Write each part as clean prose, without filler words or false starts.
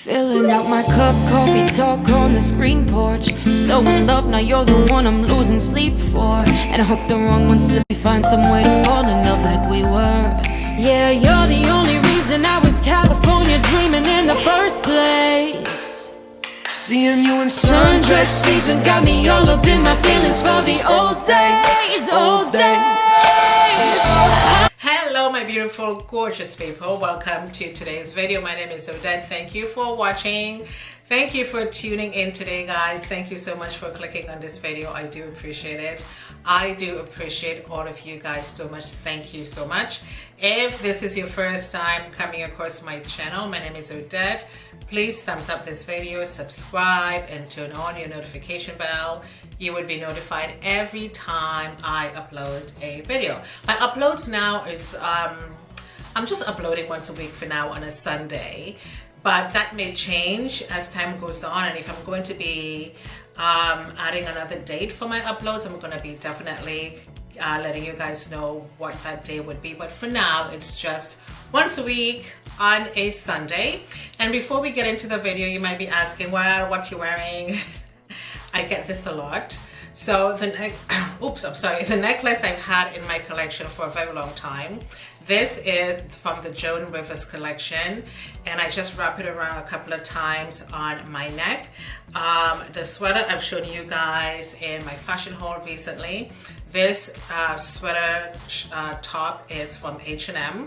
Filling up my cup, coffee talk on the screen porch. So in love, now you're the one I'm losing sleep for. And I hope the wrong one slip me, find some way to fall in love like we were. Yeah, you're the only reason I was California dreaming in the first place. Seeing you in Sundress seasons got me all up in my feelings for the old days, old days. Hello my beautiful gorgeous people, welcome to today's video. My name is Odette. Thank you for watching. Thank you for tuning in today, guys. Thank you so much for clicking on this video. I do appreciate it. I do appreciate all of you guys so much. Thank you so much. If this is your first time coming across my channel, my name is Odette. Please thumbs up this video, subscribe, and turn on your notification bell. You would be notified every time I upload a video. My uploads now is I'm just uploading once a week for now on a Sunday, but that may change as time goes on. And if I'm going to be adding another date for my uploads, I'm going to be definitely letting you guys know what that day would be. But for now, it's just once a week on a Sunday. And before we get into the video, you might be asking, well, what you're wearing? I get this a lot. So the necklace I've had in my collection for a very long time. This is from the Joan Rivers collection, and I just wrap it around a couple of times on my neck. The sweater I've shown you guys in my fashion haul recently. This sweater top is from H&M.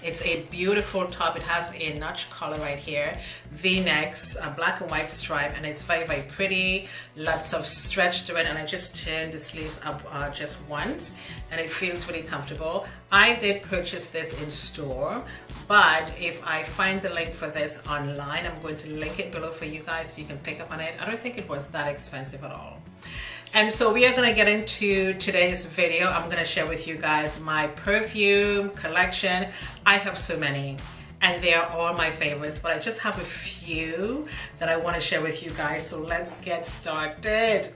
It's a beautiful top. It has a notch collar right here, V-necks, a black and white stripe, and it's very, very pretty. Lots of stretch to it, and I just turned the sleeves up just once, and it feels really comfortable. I did purchase this in store, but if I find the link for this online, I'm going to link it below for you guys so you can pick up on it. I don't think it was that expensive at all. And so we are going to get into today's video. I'm going to share with you guys my perfume collection. I have so many, and they are all my favorites, but I just have a few that I want to share with you guys. So let's get started.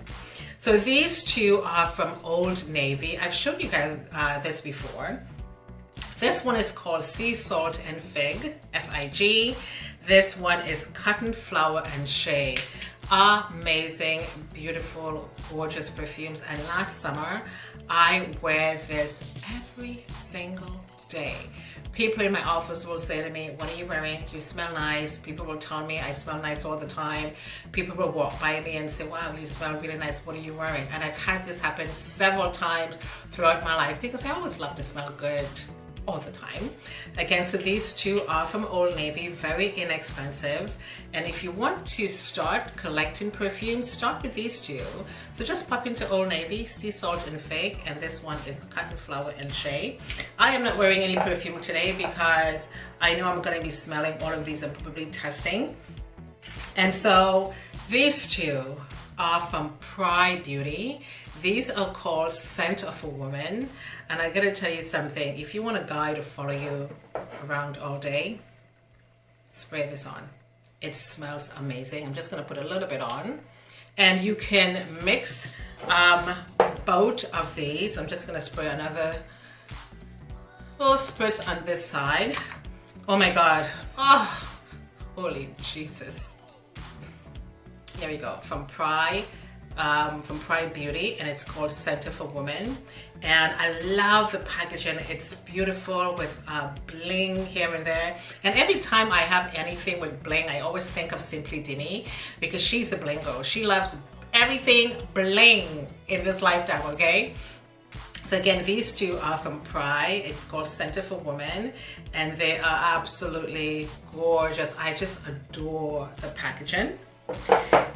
So these two are from Old Navy. I've shown you guys this before. This one is called Sea Salt and Fig, F-I-G. This one is Cotton Flower and Shea. Amazing, beautiful, gorgeous perfumes. And last summer I wear this every single day. People in my office will say to me, what are you wearing? You smell nice. People will tell me I smell nice all the time. People will walk by me and say, wow, you smell really nice. What are you wearing? And I've had this happen several times throughout my life because I always love to smell good all the time. Again, so these two are from Old Navy, very inexpensive. And if you want to start collecting perfumes, start with these two. So just pop into Old Navy, Sea Salt and Fig, and this one is Cotton Flower and Shea. I am not wearing any perfume today because I know I'm going to be smelling all of these and probably testing. And so these two are from Pride Beauty. These are called Scent of a Woman. And I gotta tell you something, if you want a guy to follow you around all day, spray this on. It smells amazing. I'm just gonna put a little bit on. And you can mix both of these. I'm just gonna spray another little spritz on this side. Oh my God, oh, holy Jesus. Here we go, from Pride Beauty, and it's called Scent of a Woman. And I love the packaging. It's beautiful with bling here and there. And every time I have anything with bling, I always think of Simply Dini because she's a bling girl. She loves everything bling in this lifetime, okay? So again, these two are from Pride. It's called Scent of a Woman, and they are absolutely gorgeous. I just adore the packaging.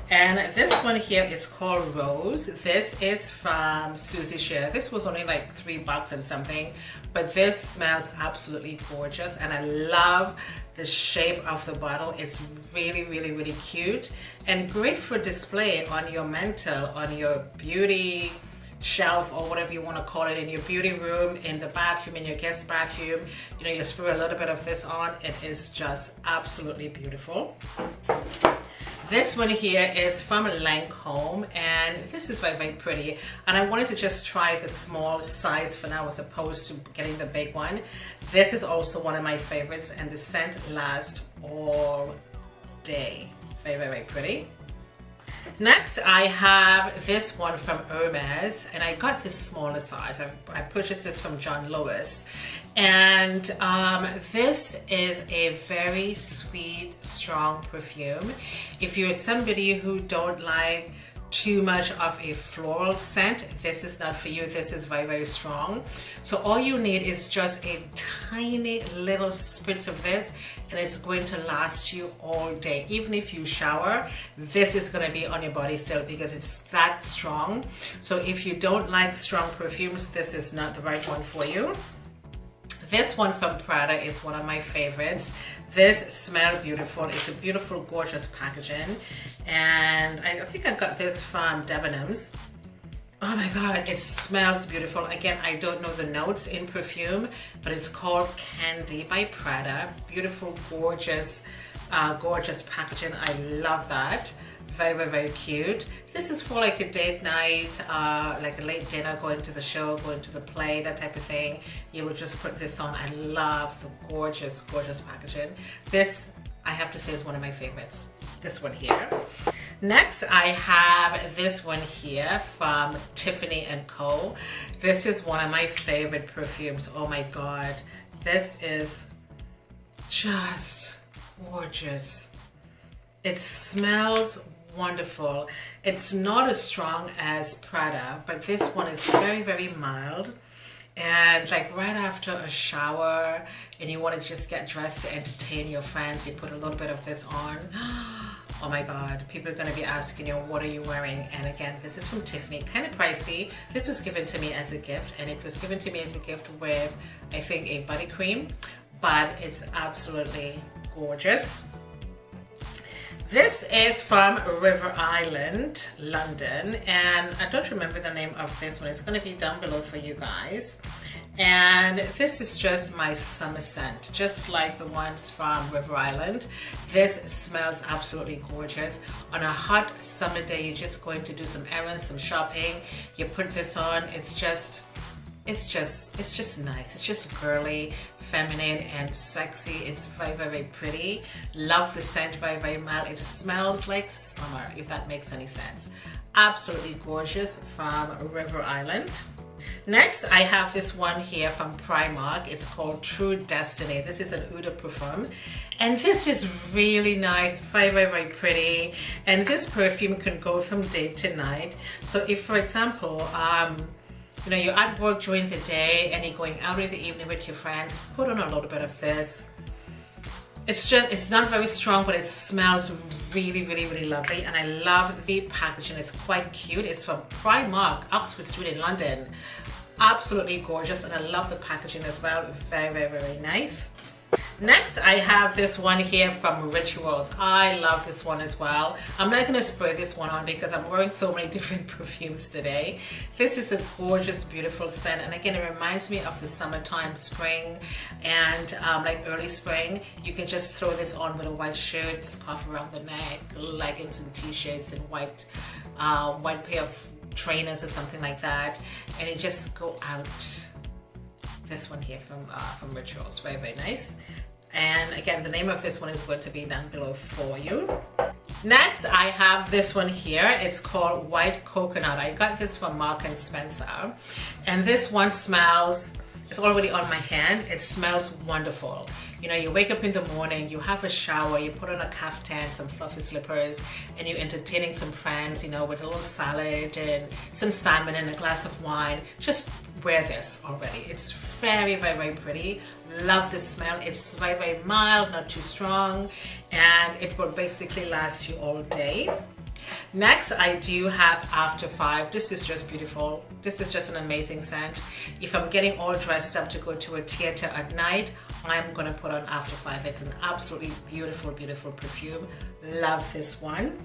And this one here is called Rose. This is from Susie Share. This was only like $3 and something, but this smells absolutely gorgeous. And I love the shape of the bottle. It's really, really, really cute and great for display on your mantle, on your beauty shelf, or whatever you want to call it, in your beauty room, in the bathroom, in your guest bathroom. You know, you spray a little bit of this on. It is just absolutely beautiful. This one here is from Lancome, and this is very, very pretty. And I wanted to just try the small size for now as opposed to getting the big one. This is also one of my favorites, and the scent lasts all day. Very, very pretty. Next, I have this one from Hermes, and I got this smaller size. I purchased this from John Lewis, and this is a very sweet, strong perfume. If you're somebody who don't like too much of a floral scent, this is not for you. This is very, very strong. So all you need is just a tiny little spritz of this, and it's going to last you all day. Even if you shower, this is going to be on your body still because it's that strong. So if you don't like strong perfumes, this is not the right one for you. This one from Prada is one of my favorites. This smells beautiful. It's a beautiful, gorgeous packaging. And I think I got this from Debenhams. Oh my God, it smells beautiful. Again, I don't know the notes in perfume, but it's called Candy by Prada. Beautiful, gorgeous, gorgeous packaging. I love that. Very, very, very cute. This is for like a date night, like a late dinner, going to the show, going to the play, that type of thing. You would just put this on. I love the gorgeous, gorgeous packaging. This, I have to say, is one of my favorites. This one here. Next, I have this one here from Tiffany & Co. This is one of my favorite perfumes. Oh my God. This is just gorgeous. It smells wonderful. It's not as strong as Prada, but this one is very, very mild. And like right after a shower and you want to just get dressed to entertain your friends, you put a little bit of this on. Oh my God, people are going to be asking you, what are you wearing? And again, this is from Tiffany, kind of pricey. This was given to me as a gift, and it was given to me as a gift with, I think, a body cream, but it's absolutely gorgeous. This is from River Island, London, and I don't remember the name of this one. It's going to be down below for you guys. And this is just my summer scent, just like the ones from River Island. This smells absolutely gorgeous. On a hot summer day, you're just going to do some errands, some shopping. You put this on, it's just nice. It's just girly, feminine, and sexy. It's very, very pretty. Love the scent, very, very mild. It smells like summer, if that makes any sense. Absolutely gorgeous from River Island. Next, I have this one here from Primark. It's called True Destiny. This is an Eau de Perfume, and this is really nice, very, very, very pretty. And this perfume can go from day to night. So if, for example, you know, you're at work during the day and you're going out in the evening with your friends, put on a little bit of this. It's not very strong, but it smells really, really, really lovely. And I love the packaging. It's quite cute. It's from Primark, Oxford Street in London. Absolutely gorgeous. And I love the packaging as well. Very, very, very nice. Next, I have this one here from Rituals. I love this one as well. I'm not going to spray this one on because I'm wearing so many different perfumes today. This is a gorgeous, beautiful scent. And again, it reminds me of the summertime, spring, and like early spring. You can just throw this on with a white shirt, scarf around the neck, leggings and t-shirts, and white pair of trainers or something like that. And you just go out. This one here from Rituals, very, very nice. And again, the name of this one is going to be down below for you. Next, I have this one here. It's called White Coconut. I got this from Mark & Spencer. And this one smells, it's already on my hand. It smells wonderful. You know, you wake up in the morning, you have a shower, you put on a caftan, some fluffy slippers, and you're entertaining some friends, you know, with a little salad and some salmon and a glass of wine. Just wear this already. It's very, very, very pretty. Love the smell. It's very, very mild, not too strong, and it will basically last you all day. Next, I do have After 5. This is just beautiful. This is just an amazing scent. If I'm getting all dressed up to go to a theater at night, I'm gonna put on After 5. It's an absolutely beautiful, beautiful perfume. Love this one.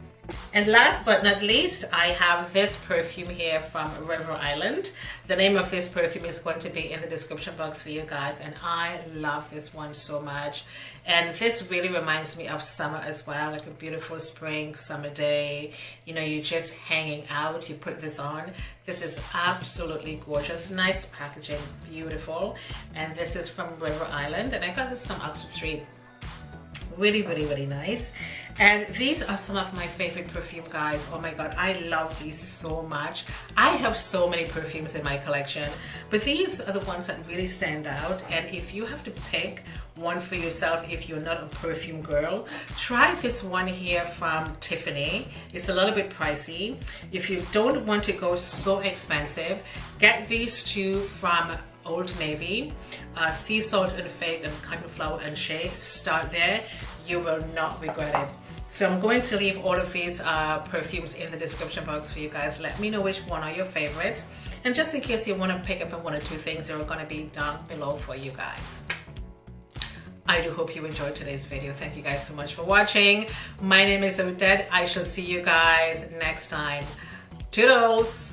And last but not least, I have this perfume here from River Island. The name of this perfume is going to be in the description box for you guys, and I love this one so much. And this really reminds me of summer as well, like a beautiful spring, summer day. You know, you're just hanging out, you put this on. This is absolutely gorgeous. Nice packaging, beautiful. And this is from River Island, and I got this from Oxford Street. Really, really, really nice. And these are some of my favorite perfume, guys. Oh my god, I love these so much. I have so many perfumes in my collection, but these are the ones that really stand out. And if you have to pick one for yourself, if you're not a perfume girl, try this one here from Tiffany. It's a little bit pricey. If you don't want to go so expensive, get these two from Old Navy, Sea Salt and Fake and Cotton Flower and Shea. Start there, you will not regret it. So I'm going to leave all of these perfumes in the description box for you guys. Let me know which one are your favorites, and just in case you want to pick up one or two things, they're going to be down below for you guys. I do hope you enjoyed today's video. Thank you guys so much for watching. My name is Odette. I shall see you guys next time. Toodles!